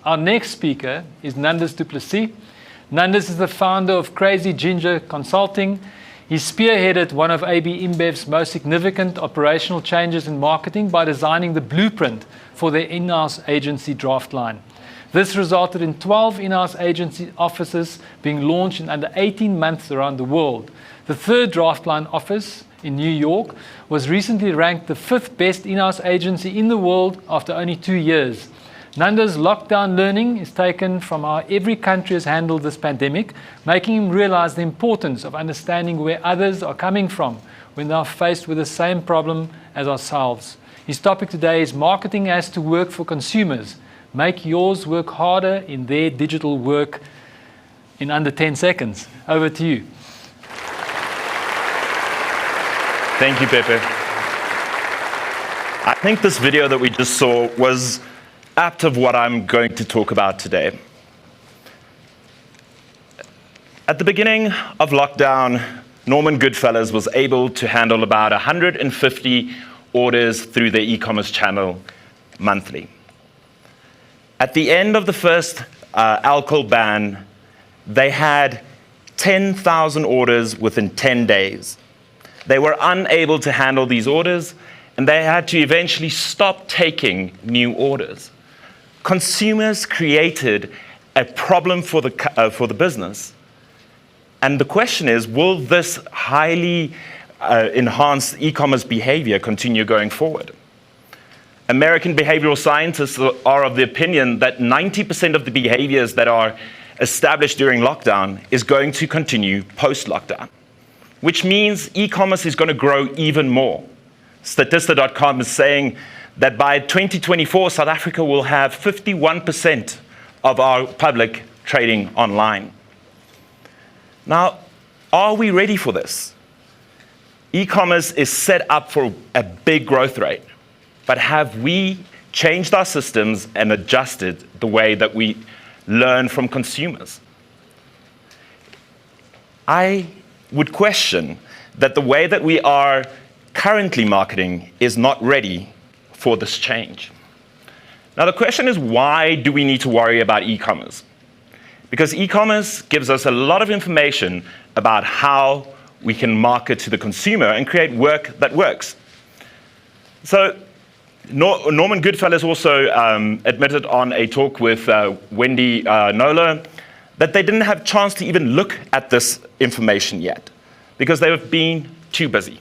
Our next speaker is Nandus du Plessis. Nandus is the founder of Crazy Ginger Consulting. He spearheaded one of AB InBev's most significant operational changes in marketing by designing the blueprint for their in-house agency Draftline. This resulted in 12 in-house agency offices being launched in under 18 months around the world. The third Draftline office in New York was recently ranked the 5th best in-house agency in the world after only 2 years. Nandus' lockdown learning is taken from how every country has handled this pandemic, making him realize the importance of understanding where others are coming from when they are faced with the same problem as ourselves. His topic today is marketing has to work for consumers. Make yours work harder in their digital work in under 10 seconds. Over to you. Thank you, Pepe. I think this video that we just saw was apt of what I'm going to talk about today. At the beginning of lockdown, Norman Goodfellow was able to handle about 150 orders through their e-commerce channel monthly. At the end of the first alcohol ban, they had 10,000 orders within 10 days. They were unable to handle these orders, and they had to eventually stop taking new orders. Consumers created a problem for the business. And the question is, will this highly enhanced e-commerce behavior continue going forward? American behavioral scientists are of the opinion that 90% of the behaviors that are established during lockdown is going to continue post-lockdown, which means e-commerce is going to grow even more. Statista.com is saying that by 2024, South Africa will have 51% of our public trading online. Now, are we ready for this? E-commerce is set up for a big growth rate, but have we changed our systems and adjusted the way that we learn from consumers? I would question that the way that we are currently marketing is not ready for this change. Now, the question is, why do we need to worry about e-commerce? Because e-commerce gives us a lot of information about how we can market to the consumer and create work that works. So Norman Goodfellow also admitted on a talk with Wendy Nola that they didn't have a chance to even look at this information yet because they've been too busy.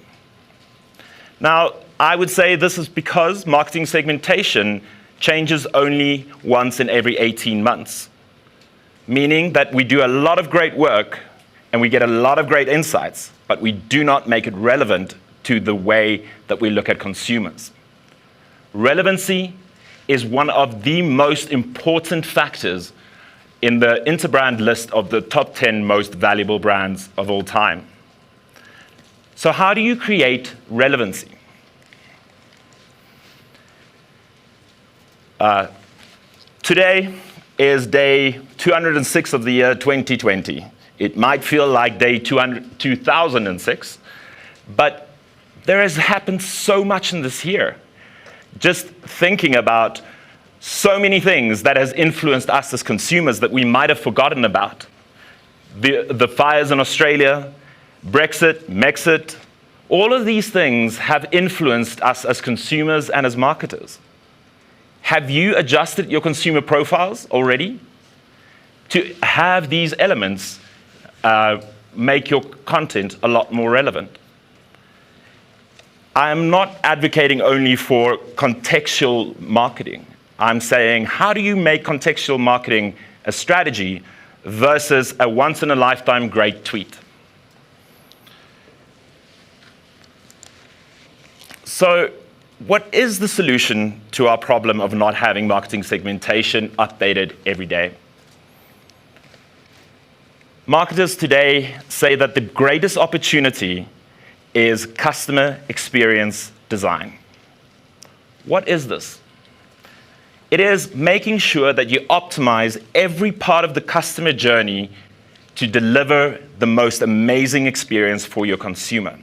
Now, I would say this is because marketing segmentation changes only once in every 18 months, meaning that we do a lot of great work and we get a lot of great insights, but we do not make it relevant to the way that we look at consumers. Relevancy is one of the most important factors in the Interbrand list of the top 10 most valuable brands of all time. So how do you create relevancy? Today is day 206 of the year 2020. It might feel like day 2006, but there has happened so much in this year. Just thinking about so many things that has influenced us as consumers that we might have forgotten about. The fires in Australia, Brexit, Mexit, all of these things have influenced us as consumers and as marketers. Have you adjusted your consumer profiles already to have these elements make your content a lot more relevant? I'm not advocating only for contextual marketing. I'm saying, how do you make contextual marketing a strategy versus a once-in-a-lifetime great tweet? So, what is the solution to our problem of not having marketing segmentation updated every day? Marketers today say that the greatest opportunity is customer experience design. What is this? It is making sure that you optimize every part of the customer journey to deliver the most amazing experience for your consumer.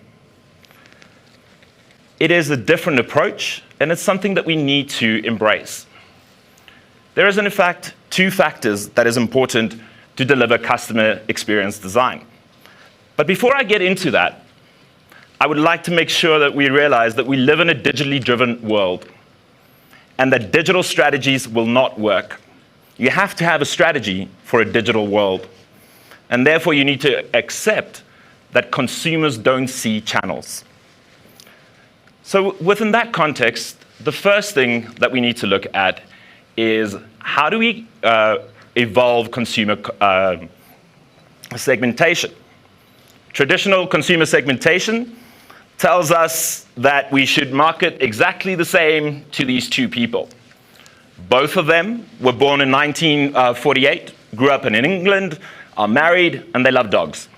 It is a different approach, and it's something that we need to embrace. There is, in fact, two factors that is important to deliver customer experience design. But before I get into that, I would like to make sure that we realize that we live in a digitally driven world and that digital strategies will not work. You have to have a strategy for a digital world. And therefore, you need to accept that consumers don't see channels. So within that context, the first thing that we need to look at is how do we evolve consumer segmentation? Traditional consumer segmentation tells us that we should market exactly the same to these two people. Both of them were born in 1948, grew up in England, are married, and they love dogs.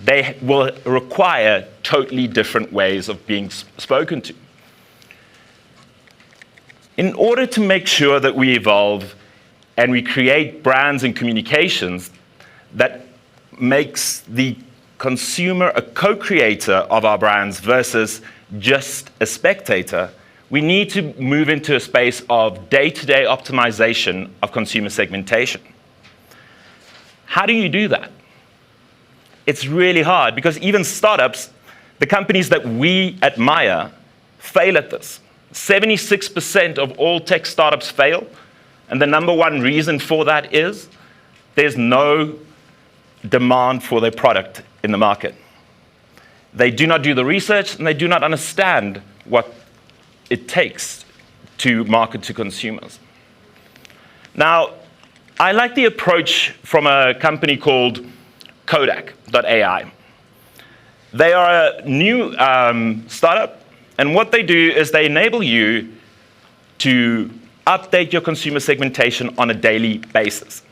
They will require totally different ways of being spoken to. In order to make sure that we evolve and we create brands and communications that makes the consumer a co-creator of our brands versus just a spectator, we need to move into a space of day-to-day optimization of consumer segmentation. How do you do that? It's really hard because even startups, the companies that we admire, fail at this. 76% of all tech startups fail, and the number one reason for that is there's no demand for their product in the market. They do not do the research, and they do not understand what it takes to market to consumers. Now, I like the approach from a company called Kodak.AI. They are a new startup, and what they do is they enable you to update your consumer segmentation on a daily basis.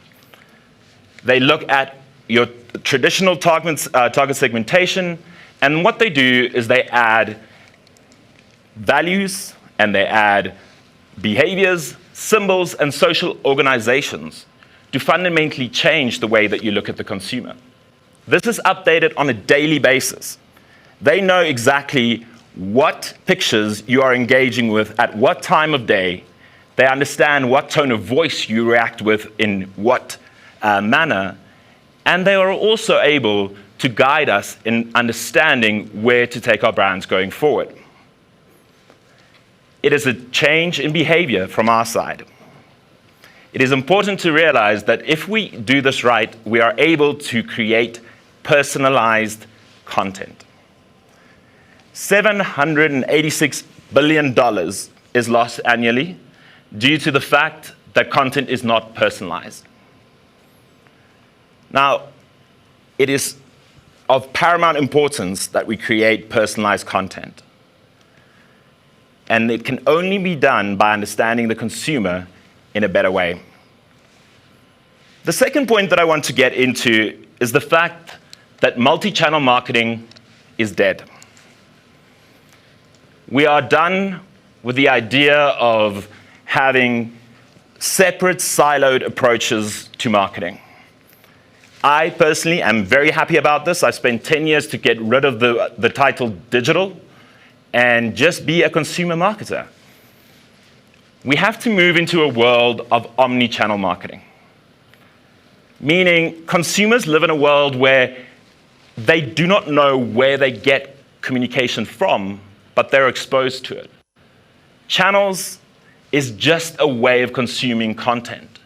They look at your traditional target segmentation, and what they do is they add values, and they add behaviors, symbols, and social organizations to fundamentally change the way that you look at the consumer. This is updated on a daily basis. They know exactly what pictures you are engaging with at what time of day. They understand what tone of voice you react with in what manner. And they are also able to guide us in understanding where to take our brands going forward. It is a change in behavior from our side. It is important to realize that if we do this right, we are able to create personalized content. $786 billion is lost annually due to the fact that content is not personalized. Now, it is of paramount importance that we create personalized content. And it can only be done by understanding the consumer in a better way. The second point that I want to get into is the fact that multi-channel marketing is dead. We are done with the idea of having separate, siloed approaches to marketing. I personally am very happy about this. I spent 10 years to get rid of the title digital and just be a consumer marketer. We have to move into a world of omni-channel marketing, meaning consumers live in a world where they do not know where they get communication from, but they're exposed to it. Channels is just a way of consuming content.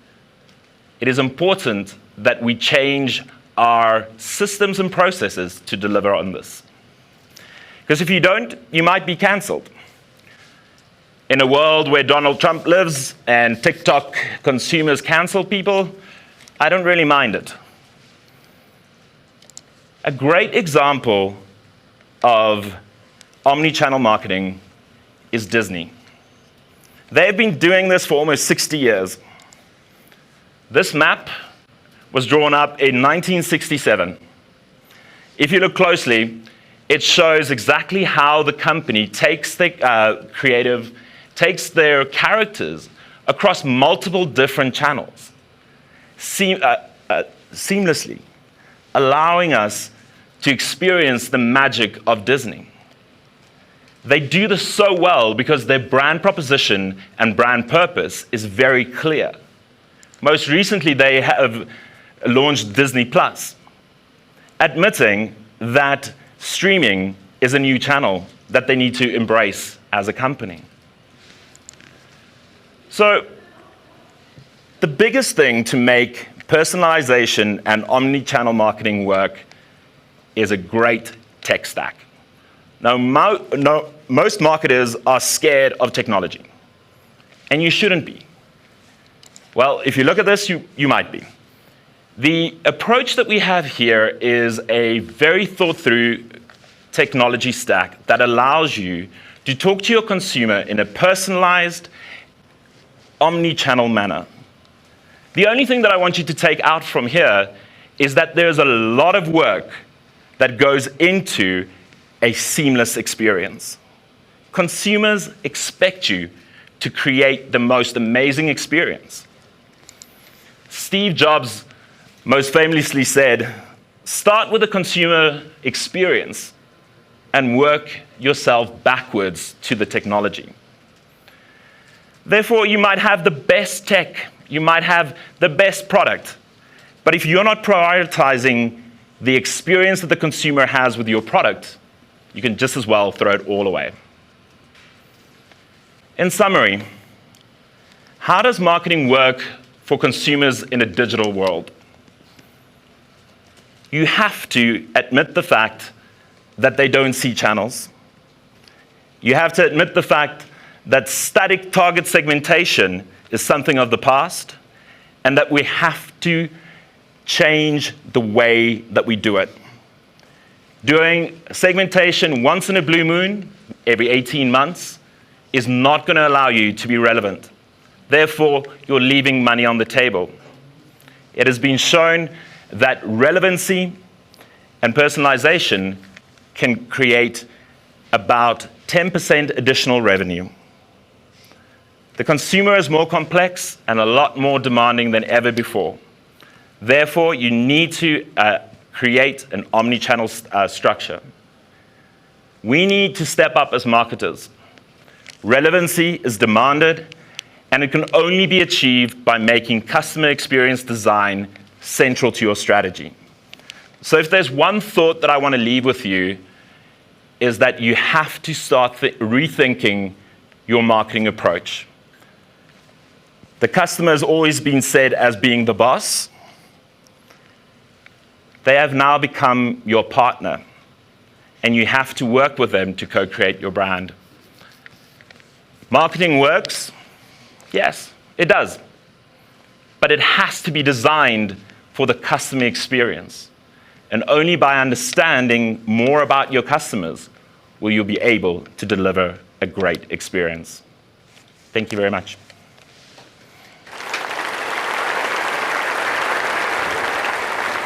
It is important that we change our systems and processes to deliver on this. Because if you don't, you might be canceled. In a world where Donald Trump lives and TikTok consumers cancel people, I don't really mind it. A great example of omni-channel marketing is Disney. They've been doing this for almost 60 years. This map was drawn up in 1967. If you look closely, it shows exactly how the company takes the creative, takes their characters across multiple different channels, seamlessly, allowing us to experience the magic of Disney. They do this so well because their brand proposition and brand purpose is very clear. Most recently, they have launched Disney Plus, admitting that streaming is a new channel that they need to embrace as a company. So the biggest thing to make personalization and omni-channel marketing work is a great tech stack. Now, most marketers are scared of technology, and you shouldn't be. Well, if you look at this, you might be. The approach that we have here is a very thought-through technology stack that allows you to talk to your consumer in a personalized, omni-channel manner. The only thing that I want you to take out from here is that there's a lot of work that goes into a seamless experience. Consumers expect you to create the most amazing experience. Steve Jobs most famously said, "Start with the consumer experience and work yourself backwards to the technology." Therefore, you might have the best tech, you might have the best product, but if you're not prioritizing the experience that the consumer has with your product, you can just as well throw it all away. In summary, how does marketing work for consumers in a digital world? You have to admit the fact that they don't see channels. You have to admit the fact that static target segmentation is something of the past, and that we have to change the way that we do it. Doing segmentation once in a blue moon, every 18 months, is not going to allow you to be relevant. Therefore, you're leaving money on the table. It has been shown that relevancy and personalization can create about 10% additional revenue. The consumer is more complex and a lot more demanding than ever before. Therefore, you need to create an omni-channel structure. We need to step up as marketers. Relevancy is demanded, and it can only be achieved by making customer experience design central to your strategy. So if there's one thought that I want to leave with you, is that you have to start rethinking your marketing approach. The customer has always been said as being the boss. They have now become your partner, and you have to work with them to co-create your brand. Marketing works? Yes, it does. But it has to be designed for the customer experience. And only by understanding more about your customers will you be able to deliver a great experience. Thank you very much.